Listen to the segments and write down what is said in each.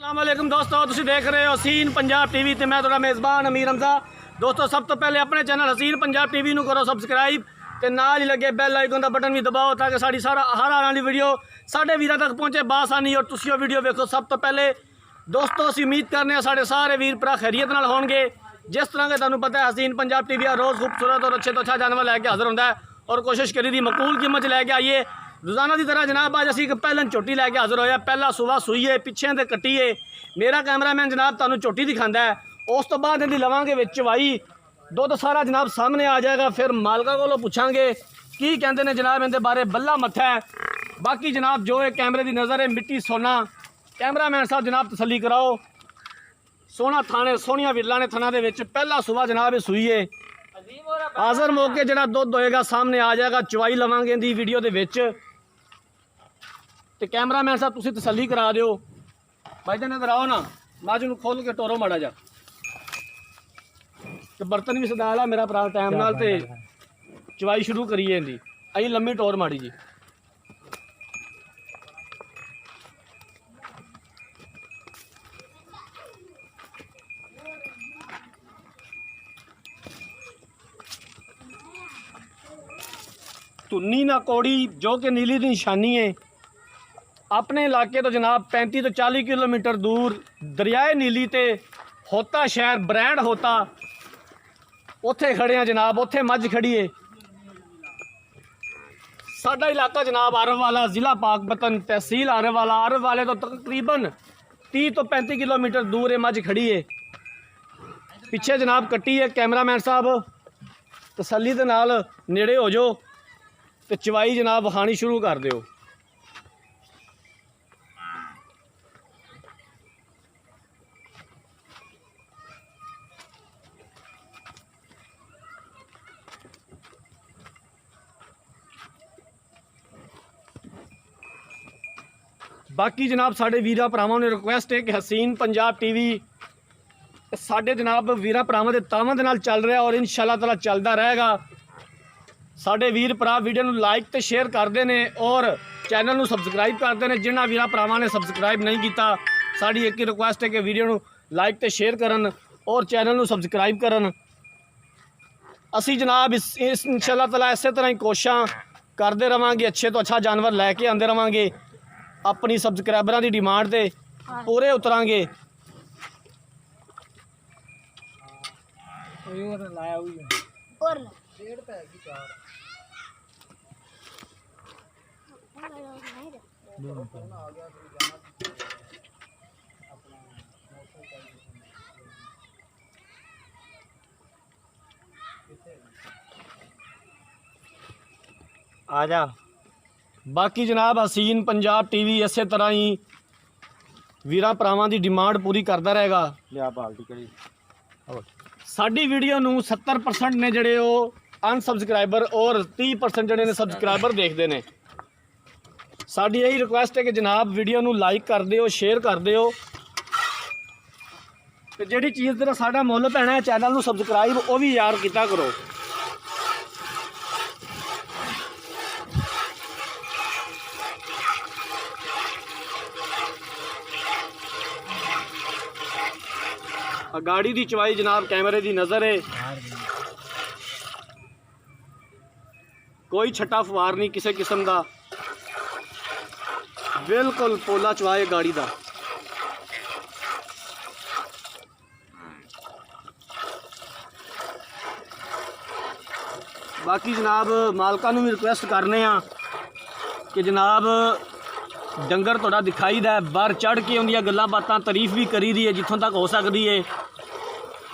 अस्सलामुअलैकुम दोस्तों, तुम देख रहे हो हसीन पंजाब टीवी ते मैं थोड़ा मेज़बान अमीर हमजा। दोस्तों सब तो पहले अपने चैनल हसीन पंजाब टीवी को करो सबसक्राइब ते नाल ही लगे बैल आइकन का बटन भी दबाओ ताकि साड़ी हर आने वाली वीडियो साढ़े वीर तक पहुँचे बासानी और तुम वीडियो देखो सब तो पहले। दोस्तों असी उम्मीद करने साढ़े सारे वीर भरा खैरियत नाल होणगे। जिस तरह के तुहानूं पता है हसीन पंजाब टीवी रोज़ खूबसूरत और अच्छे तो अच्छा जानवर लैके हाजिर होंदा है और कोशिश करी दी मकबूल कीमत लैके आइए। रोज़ाना की तरह जनाब अज असी पहलन झोटी लैके हाजिर होया। पहला सुबह सूईए पिछे तो कट्टीए। मेरा कैमरामैन जनाब तुहानूं झोटी दिखांदा है, उस तो बाद इहदी लवांगे विच चवाई। दुध सारा जनाब सामने आ जाएगा, फिर मालका कोलों पुछांगे की कहंदे ने जनाब इहदे बारे बल्ला मत्था है। बाकी जनाब जो है कैमरे की नज़र है मिट्टी सोना। कैमरामैन साहब जनाब तसल्ली कराओ। सोना थाने सोहनिया विरला ने थाना दे विच पहला सुबह जनाब सूई है। हाज़र मौके जरा दुध होएगा सामने आ जाएगा। चवाई लवांगे इहदी वीडियो दे विच ते कैमरामैन साहब तुसीं तसल्ली करा दिओ। भाई जान इधर आओ ना, माजू नूं खोल के टोरो माड़ा जा ते बर्तन भी सदा ला मेरा भरा टाइम नाल ते चवाई शुरू करिए इहदी। आई लम्मी टोर माड़ी जी। धुन्नी ना कौड़ी जो कि नीली की निशानी है। अपने इलाके तो जनाब 35 तो 40 किलोमीटर दूर दरियाए नीली ते होता शहर ब्रांड होता उत्थे खड़े हैं जनाब। उत्थे मझ खड़ी है। साडा इलाका जनाब अरब वाला ज़िला पाकपतन तहसील अरब वाला। अरब वाले तो तकरीबन 30 तो 35 किलोमीटर दूर है मझ खड़ी है। पिछे जनाब कट्टी है। कैमरामैन साहब तसल्ली दे नाल नेड़े हो जाओ तो चवाई जनाब खानी शुरू कर दो। बाकी जनाब साढ़े वीरा भरावां ने रिक्वेस्ट है कि हसीन पंजाब टीवी साढ़े जनाब वीरा भरावां दे तावां दे नाल चल रहा और इंशाअल्लाह ताला चलता रहेगा। साढ़े वीर भरा वीडियो नूं लाइक तो शेयर करते हैं और चैनल नूं सबसक्राइब करते हैं। जिन्हां वीरा भरावां ने सबसक्राइब नहीं किया साड़ी एक ही रिक्वेस्ट है कि वीडियो नूं लाइक तो शेयर करन और चैनल नूं सबसक्राइब करन। असी जनाब इस इंशाअल्लाह ताला इस तरह ही कोशिशां करते रहांगे, अच्छे तो अच्छा जानवर लैके आते रहांगे। अपनी सबसक्राइबरां की डिमांड ते पूरे उतरांगे। आ जा। बाकी जनाब हसीन पंजाब टीवी इस तरह ही वीरा भरावां की डिमांड पूरी करता रहेगा। साडी वीडियो नूं 70% ने जड़े अनसबसक्राइबर और 30% जड़े ने सबसक्राइबर देखते हैं। साडी यही रिक्वेस्ट है कि जनाब वीडियो नूं लाइक कर दिओ, शेयर कर दिओ ते जिहड़ी चीज़ तेरा साडा मुੱਲ पैना है चैनल नूं सबसक्राइब वो भी यार किया करो। गाड़ी की चवाई जनाब कैमरे की नज़र है। कोई छट्टा फवार नहीं किसी किस्म का, बिल्कुल पोला चवाए गाड़ी का। बाकी जनाब मालका भी रिक्वेस्ट करने कि जनाब डंगर थोड़ा दिखाई दा बाहर चढ़ के उनकी गल्लां बातां तारीफ भी करी दी है जितों तक हो सकती है।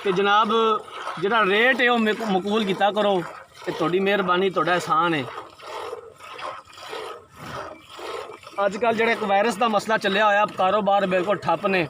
तो जनाब जिहड़ा रेट है वह मकबूल किया करो। ये थोड़ी मेहरबानी थोड़ा एहसान है। अजकल जो एक वायरस का मसला चलिया होया कारोबार बिल्कुल ठप ने।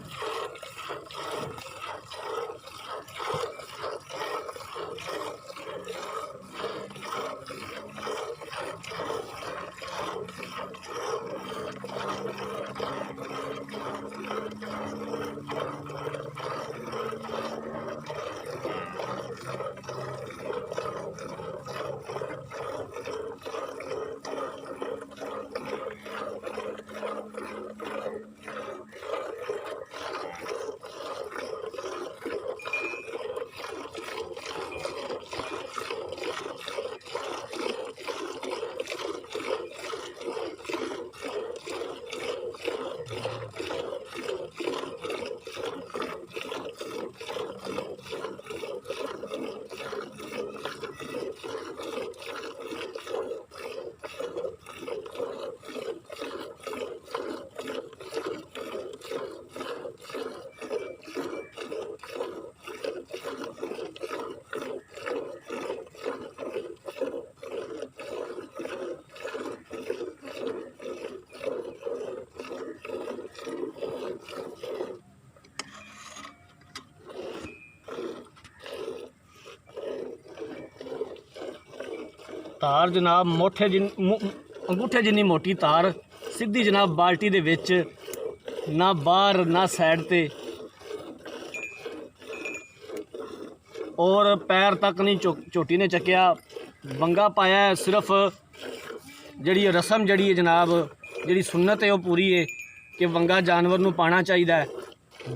तार जनाब अंगूठे जिन्नी मोटी तार सीधी जनाब बाल्टी दे विच, ना बाहर ना साइड ते, और पैर तक नहीं झोटी ने चक्या। बंगा पाया है, सिर्फ जड़ी रस्म जड़ी है जनाब, जड़ी सुन्नत है वो पूरी है कि वंगा जानवर नूं पाना चाहिए।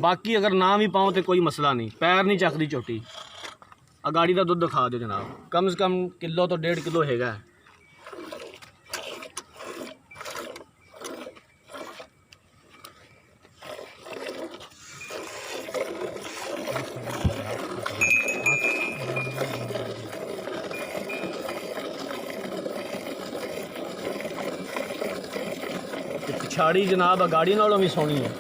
बाकी अगर ना भी पाओ तो कोई मसला नहीं, पैर नहीं चकदी झोटी। गाड़ी का दुध दिखा दो जनाब, कम से कम किलो तो 1.5 किलो हैगा। पिछाड़ी जनाब गाड़ी नालों भी सोहनी है,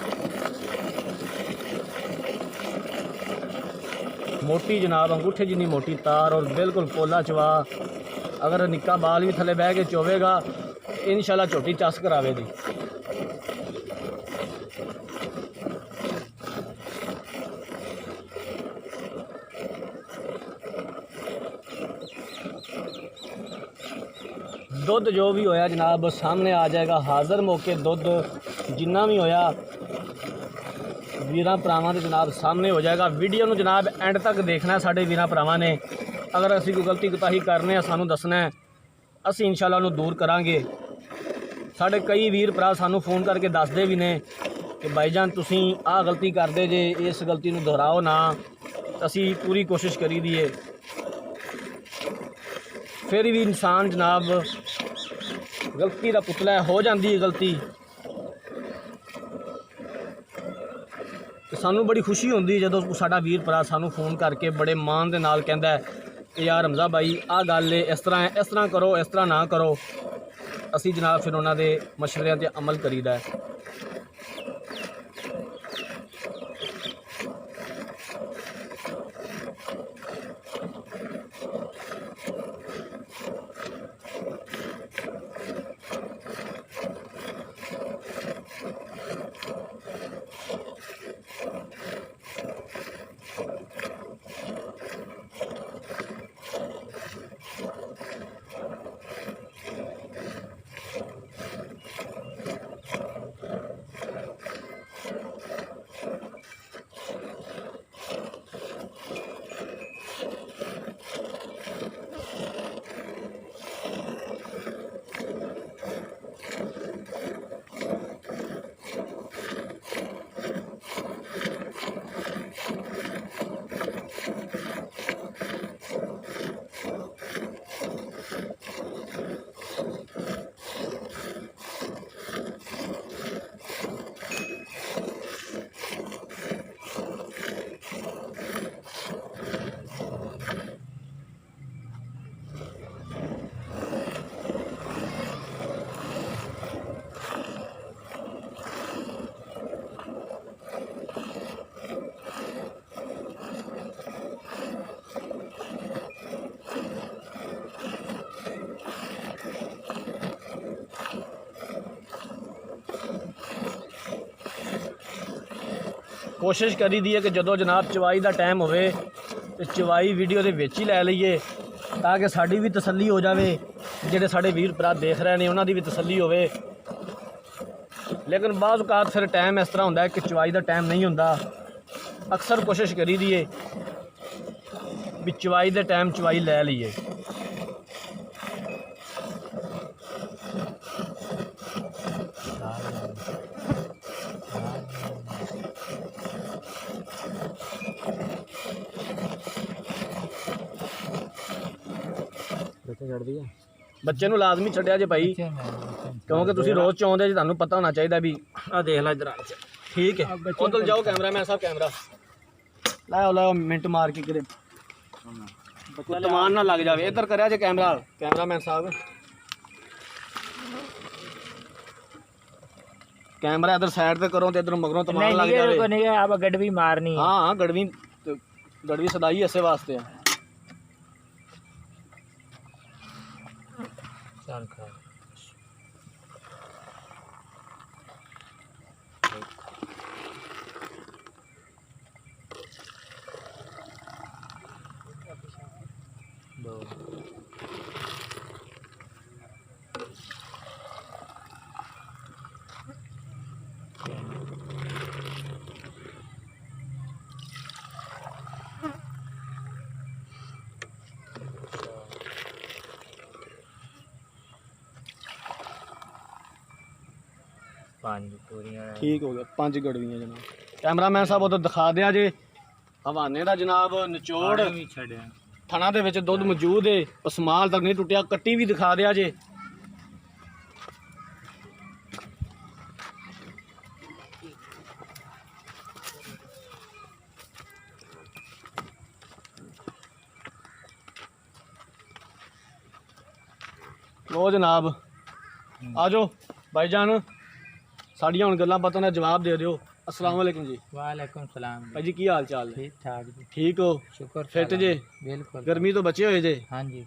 मोटी जनाब अंगूठे जिन्नी मोटी तार और बिल्कुल पोला चवा। अगर निक्का बाल भी थले बह के चोवेगा इंशाल्लाह झोटी चस करावेगी। दुध जो भी होया जनाब सामने आ जाएगा, हाज़र मौके दुध जिन्ना भी होया वीरां भरावां दे जनाब सामने हो जाएगा। वीडियो नूं जनाब एंड तक देखना साडे वीरां भरावां ने। अगर असी कोई गलती कोताही करने सानू दसना है, असी इंशाल्लाह उन्हूं दूर करांगे। साडे कई वीर भरा सानू फ़ोन करके दसदे भी ने कि भाईजान तुसीं आ गलती करदे जे, इस गलती नूं दोहराओ ना। असी पूरी कोशिश करी दी है, फिर भी इंसान जनाब गलती का पुतला है, हो जाती है गलती। सानू बड़ी खुशी होंदी जदों साडा वीर भरा सानू फ़ोन करके बड़े मान दे नाल कहंदा है कि यार हमजा भाई आ गल है, इस तरह करो, इस तरह ना करो। असी जनाब फिर उन्हां दे मशवरियां ते अमल करीदा है। कोशिश करी दी है कि जदों जनाब चवाई का टाइम होवे तो चवाई वीडियो के विच ही लै लईए, ताकि साड़ी भी तसल्ली हो जाए, जिहड़े साडे वीर भरा देख रहे हैं उन्हां दी भी तसल्ली होवे। लेकिन बाज़ औकात फिर टाइम इस तरह होंदा है कि चवाई का टाइम नहीं होंदा। अक्सर कोशिश करी दी है भी चवाई के टाइम चवाई लै लईए। बच्चे नूं लाजमी छड्डिया जे भाई, क्योंकि तुसीं रोज़ चाहुंदे जे, तुहानूं पता होना चाहिए भी। आ देख ला इधर, ठीक है उधर जाओ कैमरा मैन साहब, कैमरा लाओ मिनट मार के किरे तमान ना लग जाए। इधर करिया जे कैमरा मैन साहब, कैमरा इधर साइड पे करो तो इधर मगरों तमान लग जाए। अब गड़वी मारनी, हाँ गड़वी सदाई ऐसे वास्ते है। चल खा 5 ਪੂਰੀਆਂ ठीक हो गया 5 गड़वियाँ जनाब। कैमरामैन साहब उधर दिखा दिया जे हवाने का जनाब निचोड़ ਵੀ ਛੱਡਿਆ थना दे विच दुध मौजूद है, पसमाल तक नहीं टुटिया, कट्टी भी दिखा दिया जे। लो जनाब आ जाओ भाईजान, साड़ियां हुण गल्लां बातां दा जवाब दे दिओ। अस्सलाम वालेकुम जी। ਵਾਲੇਕੁਮ ਸਲਾਮ भाई जी की हाल चाल है? ਠੀਕ ਠਾਕ ਜੀ ठीक हो? ਸ਼ੁਕਰ फिट जे? ਬਿਲਕੁਲ गर्मी तो बचे होए जे? ਹਾਂਜੀ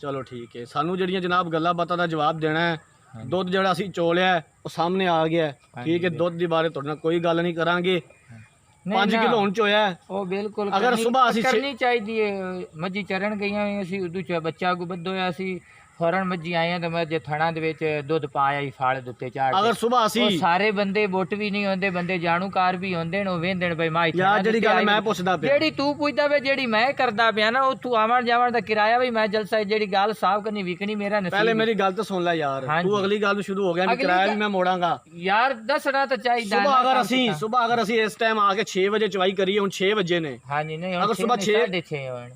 ਚਲੋ ਠੀਕ ਹੈ। ਸਾਨੂੰ ਜਿਹੜੀਆਂ ਜਨਾਬ ਗੱਲਾਂ ਬਾਤਾਂ ਦਾ ਜਵਾਬ ਦੇਣਾ ਹੈ, ਹਾਂਜੀ। ਦੁੱਧ ਜਿਹੜਾ ਅਸੀਂ ਚੋਲਿਆ ਹੈ, ਉਹ ਸਾਹਮਣੇ ਆ ਗਿਆ ਹੈ। ਹਾਂਜੀ, ਠੀਕ ਹੈ, ਦੁੱਧ ਦੇ ਬਾਰੇ ਤੁਹਾਡੇ ਨਾਲ ਕੋਈ ਗੱਲ ਨਹੀਂ ਕਰਾਂਗੇ। ਨਹੀਂ 5 ਨਾ, ਕਿਲੋ ਹੁਣ ਚੋਇਆ ਹੈ। ਉਹ ਬਿਲਕੁਲ ਅਗਰ ਸੁਬਾਹ ਅਸੀਂ ਕਰਨੀ ਚਾਹੀਦੀ ਹੈ। ਮੱਝੀ ਚਰਨ ਗਈਆਂ ਹੋਈਆਂ ਸੀ, ਉਦੋਂ ਚ ਬੱਚਾ ਕੋ ਬੱਧ ਹੋਇਆ ਸੀ, ਫੌਰਨ ਮੱਝੀ ਆਈਆਂ ਤੇ ਮੈਂ ਜੇ ਥਣਾ ਦੇ ਵਿੱਚ ਦੁੱਧ ਪਾਇਆ ਹੀ ਫਾਲ ਦੇ ਉੱਤੇ ਝਾੜ ਅਗਰ ਸੁਬਾਹ ਉਹ ਅਸੀਂ ਸਾਰੇ ਬੰਦੇ ਬੁੱਟ ਵੀ ਨਹੀਂ ਹੁੰਦੇ, ਬੰਦੇ ਜਾਣੂਕਾਰ ਵੀ ਹੁੰਦੇ ਨੇ, ਉਹ ਵੇਂਦੇ ਨੇ ਬਈ ਮਾਈ ਯਾਰ ਜਿਹੜੀ ਗੱਲ ਮੈਂ ਪੁੱਛਦਾ ਪਿਆ, ਜਿਹੜੀ ਤੂੰ ਪੁੱਛਦਾ ਵੇ, ਜਿਹੜੀ ਮੈਂ ਕਰਦਾ ਪਿਆ ਨਾ, ਉਹ ਤੂੰ ਆਵਣ ਜਾਵਣ ਦਾ ਕਿਰਾਇਆ ਵੀ ਮੈਂ ਜਲਸਾ, ਜਿਹੜੀ ਗੱਲ ਸਾਫ਼ ਕਰਨੀ ਵਿਕਣੀ ਮੇਰਾ ਨਸੀਬ। ਪਹਿਲੇ ਮੇਰੀ ਗੱਲ ਤਾਂ ਸੁਣ ਲੈ ਯਾਰ, ਹਾਂਜੀ। ਤੂੰ ਅਗਲੀ ਗੱਲ ਨੂੰ ਸ਼ੁਰੂ ਹੋ ਗਿਆ ਵੀ ਅਗਲੀ ਕਿਰਾਇਆ ਵੀ ਗੱਲ- ਮੈਂ ਮੋੜਾਂਗਾ। ਯਾਰ ਦੱਸਣਾ ਤਾਂ ਚਾਹੀਦਾ ਸੁਬਾਹ ਨਾ, ਅਗਰ ਕੰਮ ਅਸੀਂ ਕੀਤਾ। ਸੁਬਾਹ ਅਗਰ ਅਸੀਂ ਇਸ ਟਾਈਮ ਆ ਕੇ 6 ਵਜੇ ਚਵਾਈ ਕਰੀਏ, ਹੁਣ 6 ਵਜੇ ਨੇ ਹਾਂਜੀ ਨਹੀਂ ਅਗਰ ਹੁਣ ਸੁਬਾਹ 6 6:30 ਹੋਣ,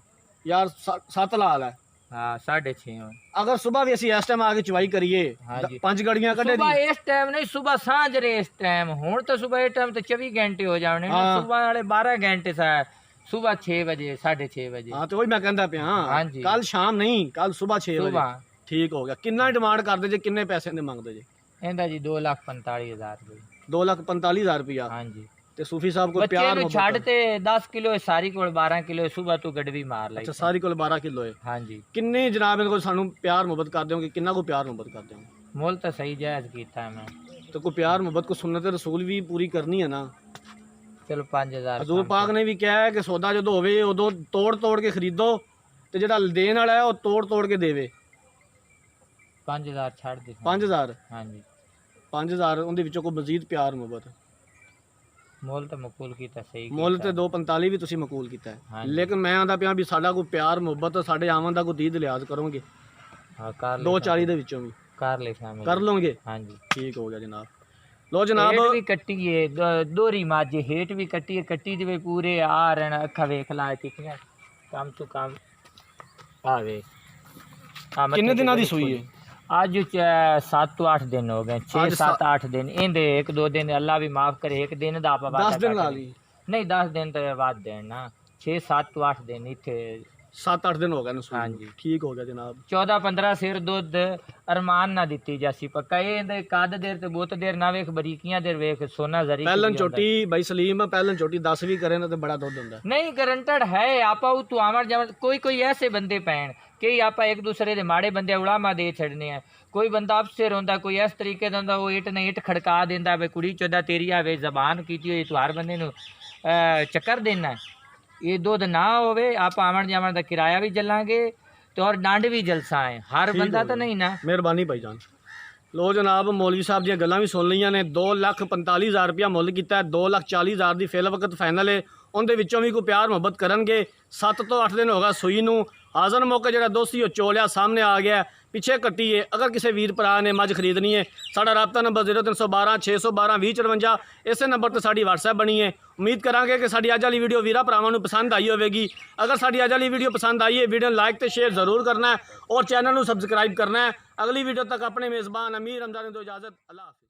ਯਾਰ 7 ਲਾਲ ਹੈ। ਹਾਂ 6:30 ਹੋਣ। ਅਗਰ ਸੁਬਾਹ ਵੀ ਅਸੀਂ ਇਸ ਟਾਈਮ ਆ ਕੇ ਚਵਾਈ ਕਰੀਏ, ਹਾਂਜੀ। 5 ਗੜੀਆਂ ਕੱਢੇ ਸੁਬਾਹ ਦੀ ਇਸ ਟਾਈਮ ਨਹੀਂ, ਸੁਬਾਹ ਸਾਂਝ ਰੇ ਇਸ ਟਾਈਮ, ਹੁਣ ਤਾਂ ਸੁਬਾਹ ਇਸ ਟਾਈਮ ਤੇ 24 ਘੰਟੇ ਹੋ ਜਾਣੇ ਨੇ, ਹਾਂ। ਸੁਬਾਹ ਵਾਲੇ 12 ਘੰਟੇ ਸਾ, ਸੁਬਾਹ 6 ਵਜੇ 6:30 ਵਜੇ ਹਾਂ ਤੇ ਉਹੀ ਮੈਂ ਕਹਿੰਦਾ ਪਿਆ, ਹਾਂਜੀ। ਕੱਲ ਸ਼ਾਮ ਨਹੀਂ, ਕੱਲ ਸੁਬਾਹ 6 ਵਜੇ। ਸੁਬਾਹ ਠੀਕ ਹੋ ਗਿਆ। ਕਿੰਨਾ ਡਿਮਾਂਡ ਕਰਦੇ ਜੇ, ਕਿੰਨੇ ਪੈਸੇ ਦੇ ਮੰਗਦੇ ਜੇ? ਇਹਦਾ ਜੀ 2,45,000 ਰੁਪਏ। 2,45,000 ਰੁਪਇਆ। ਹਾਂਜੀ ਤੇ ਸੂਫੀ ਸਾਹਿਬ ਕੋਲ ਬੱਚੇ ਪਿਆਰ ਨੂੰ ਮੁਹੱਬਤ ਛੱਡ ਹੈ। ਤੇ 10 ਕਿਲੋ ਸਾਰੀ ਕੋਲ 12 ਕਿਲੋ, ਸੁਬਾਹ ਤੂੰ ਗੜਵੀ ਮਾਰ ਲਈ। ਅੱਛਾ ਸਾਰੀ ਕੋਲ 12 ਕਿਲੋ ਹੈ। ਹਾਂਜੀ ਕਿੰਨੇ ਜਨਾਬ ਇਹਨਾਂ ਕੋਲ ਸਾਨੂੰ ਪਿਆਰ ਮੁਹੱਬਤ ਕਰਦੇ ਹੋਗੇ, ਕਿੰਨਾ ਕੋ ਪਿਆਰ ਮੁਹੱਬਤ ਕਰਦੇ ਹੋ? ਮੁੱਲ ਤਾਂ ਸਹੀ ਜਾਇਜ਼ ਕੀਤਾ ਮੈਂ। ਤੇ ਕੋਈ ਪਿਆਰ ਮੁਹੱਬਤ ਕੋ ਸੁਨਨਤ ਰਸੂਲ ਵੀ ਪੂਰੀ ਕਰਨੀ ਹੈ ਨਾ। ਚਲੋ 5,000 ਹਜ਼ੂਰ ਪਾਕ ਨੇ ਵੀ ਕਿਹਾ ਹੈ ਕਿ ਸੌਦਾ ਜਦੋਂ ਹੋਵੇ ਉਦੋਂ ਤੋੜ ਤੋੜ ਕੇ ਖਰੀਦੋ, ਤੇ ਜਿਹੜਾ ਦੇਣ ਵਾਲਾ ਹੈ ਉਹ ਤੋੜ ਤੋੜ ਕੇ ਦੇਵੇ। 5,000 ਛੱਡ ਦੇ। 5,000 ਹਾਂਜੀ 5,000 ਉਹਦੇ ਵਿੱਚੋਂ ਕੋਈ ਮਜ਼ੀਦ ਪਿਆਰ ਮੁਹੱਬਤ। ਮੁੱਲ ਤਾਂ ਮਕਬੂਲ ਕੀਤਾ, ਸਹੀ ਮੁੱਲ ਕੀਤਾ। ਤੇ 2,45 ਵੀ ਤੁਸੀਂ ਮਕਬੂਲ ਕੀਤਾ ਹੈ, ਹਾਂਜੀ। ਲੇਕਿਨ ਮੈਂ ਆਂਦਾ ਪਿਆ ਵੀ ਸਾਡਾ ਕੋਈ ਪਿਆਰ ਮੁਹੱਬਤ, ਸਾਡੇ ਆਵਾਂ ਦਾ ਕੋਈ ਦੀਦ ਲਿਹਾਜ਼ ਕਰੋਗੇ ਹਾਂ ਕਰ ਲੈ 2,40 ਦੇ ਵਿੱਚੋਂ ਵੀ ਕਰ ਲੈ ਸ਼ਾਮਿਲ ਕਰ ਲਓਗੇ? ਹਾਂਜੀ ਠੀਕ ਹੋ ਗਿਆ ਜਨਾਬ। ਲੋ ਜਨਾਬ ਹੇਠ ਵੀ ਕੱਟੀ ਏ, ਦੋਰੀ ਮਾਝੇ ਹੇਠ ਵੀ ਕੱਟੀ ਏ, ਕੱਟੀ ਦੇ ਵੀ ਪੂਰੇ ਆ ਰਹਿਣ, ਅੱਖਾਂ ਵੇਖ ਲਾ ਟਿਕੀਆਂ ਕੰਮ ਤੋਂ ਕੰਮ ਆਵੇ। ਕਿੰਨੇ ਦਿਨਾਂ ਦੀ ਸੂਈ ਹੈ? ਅੱਜ 7 ਤੋਂ 8 ਦਿਨ ਹੋ ਗਏ, 6 ਅੱਜ 7 8 ਦਿਨ ਇਹਦੇ, 1 2 ਦਿਨ ਅੱਲਾ ਵੀ ਮਾਫ ਕਰੇ, ਇੱਕ ਦਿਨ ਦਾ ਆਪਾਂ 10 ਦਿਨ ਲਾ ਲਈ। ਨਹੀਂ 10 ਦਿਨ ਤਾਂ ਬਾਅਦ ਦੇਣ ਨਾ, 6 7 ਤੋਂ 8 ਦਿਨ ਇੱਥੇ 7-8 ਦਿਨ ਹੋ ਗਏ ਨੇ ਸੂਈ ਨੂੰ। ਹਾਂਜੀ। ਠੀਕ ਹੋ ਗਿਆ ਜਨਾਬ। 14 15 ਸਿਰ ਦੁੱਧ ਅਰਮਾਨ ਨਾ ਦਿੱਤੀ ਜਾਸੀ ਪੱਕਾ, ਇਹਦੇ ਕੱਦ ਦੇਰ ਤੇ ਬਹੁਤ ਦੇਰ ਨਾ ਵੇਖ, ਬਰੀਕੀਆਂ ਦੇਰ ਵੇਖ, ਸੋਨਾ ਜ਼ਰੀ ਪਹਿਲਨ ਚੋਟੀ ਬਾਈ ਸਲੀਮ, ਪਹਿਲਨ ਚੋਟੀ 10 ਵੀ ਕਰੇ ਨਾ ਤੇ ਬੜਾ ਦੁੱਧ ਹੁੰਦਾ। ਨਹੀਂ ਗਰੰਟਡ ਹੈ। ਆਪਾਂ ਉਹ ਤੂੰ ਆਵਣ ਜਾਵਣ, ਕੋਈ ਐਸੇ ਬੰਦੇ ਪੈਣ ਕਿ ਆਪਾਂ ਇੱਕ ਦੂਸਰੇ ਦੇ ਮਾੜੇ ਬੰਦੇ ਉਲਾਮਾ ਦੇ ਛੱਡਨੇ ਆ। ਕੋਈ ਬੰਦਾ ਅਫਸਰ ਹੁੰਦਾ, ਕੋਈ ਇਸ ਤਰੀਕੇ ਦਾ ਹੁੰਦਾ, ਉਹ ਇੱਟ ਨਾ ਇੱਟ ਖੜਕਾ ਦਿੰਦਾ ਵੀ ਕੁੜੀ ਚੋਦਾ ਤੇਰੀ ਆਵੇ, ਜ਼ਬਾਨ ਕੀਤੀ ਹੋਈ, ਤੂੰ ਹਰ ਬੰਦੇ ਨੂੰ ਚੱਕਰ ਦੇਣਾ। ਇਹ ਦੁੱਧ ਨਾ ਹੋਵੇ, ਆਪਾਂ ਆਵਣ ਜਾਵਣ ਦਾ ਕਿਰਾਇਆ ਵੀ ਚੱਲਾਂਗੇ ਤੇ ਔਰ ਡੰਡ ਵੀ ਜਲਸਾ ਹੈ, ਹਰ ਬੰਦਾ ਤਾਂ ਨਹੀਂ ਨਾ। ਮਿਹਰਬਾਨੀ ਭਾਈ ਜਾਨ। ਲੋ ਜਨਾਬ ਮੌਲਵੀ ਸਾਹਿਬ ਦੀਆਂ ਗੱਲਾਂ ਵੀ ਸੁਣ ਲਈਆਂ ਨੇ। 2,45,000 ਰੁਪਇਆ ਮੁੱਲ ਕੀਤਾ ਹੈ, 2,40,000 ਦੀ ਫਿਲ ਵਕਤ ਫਾਈਨਲ ਹੈ। ਉਹਦੇ ਵਿੱਚੋਂ ਵੀ ਕੋਈ ਪਿਆਰ ਮੁਹੱਬਤ ਕਰਨਗੇ। 7 ਤੋਂ 8 ਦਿਨ ਹੋਗਾ ਸੂਈ ਨੂੰ। ਹਾਜ਼ਰ ਮੌਕੇ ਜਿਹੜਾ ਦੋਸਤੀ ਉਹ ਚੋਲਿਆ ਸਾਹਮਣੇ ਆ ਗਿਆ, ਪਿੱਛੇ ਕੱਟੀ ਹੈ। ਅਗਰ ਕਿਸੇ ਵੀਰ ਭਰਾ ਨੇ ਮੱਝ ਖਰੀਦਣੀ ਹੈ, ਸਾਡਾ ਰਾਬਤਾ ਨੰਬਰ 0312 612 2054, ਇਸੇ ਨੰਬਰ ਤੇ ਸਾਡੀ WhatsApp ਬਣੀ ਹੈ। ਉਮੀਦ ਕਰਾਂਗੇ ਕਿ ਸਾਡੀ ਅੱਜ ਵਾਲੀ ਵੀਡੀਓ ਵੀਰਾਂ ਭਰਾਵਾਂ ਨੂੰ ਪਸੰਦ ਆਈ ਹੋਵੇਗੀ। ਅਗਰ ਸਾਡੀ ਅੱਜ ਵਾਲੀ ਵੀਡੀਓ ਪਸੰਦ ਆਈ ਹੈ, ਵੀਡੀਓ ਨੂੰ ਲਾਈਕ ਤੇ ਸ਼ੇਅਰ ਜ਼ਰੂਰ ਕਰਨਾ ਹੈ ਔਰ ਚੈਨਲ ਨੂੰ ਸਬਸਕ੍ਰਾਈਬ ਕਰਨਾ ਹੈ। ਅਗਲੀ ਵੀਡੀਓ ਤੱਕ ਆਪਣੇ ਮੇਜ਼ਬਾਨ ਅਮੀਰ ਰਮਜ਼ਾਨ ਨੂੰ ਦਿਓ ਇਜਾਜ਼ਤ। ਅੱਲਾਹ ਹਾਫਿਜ਼।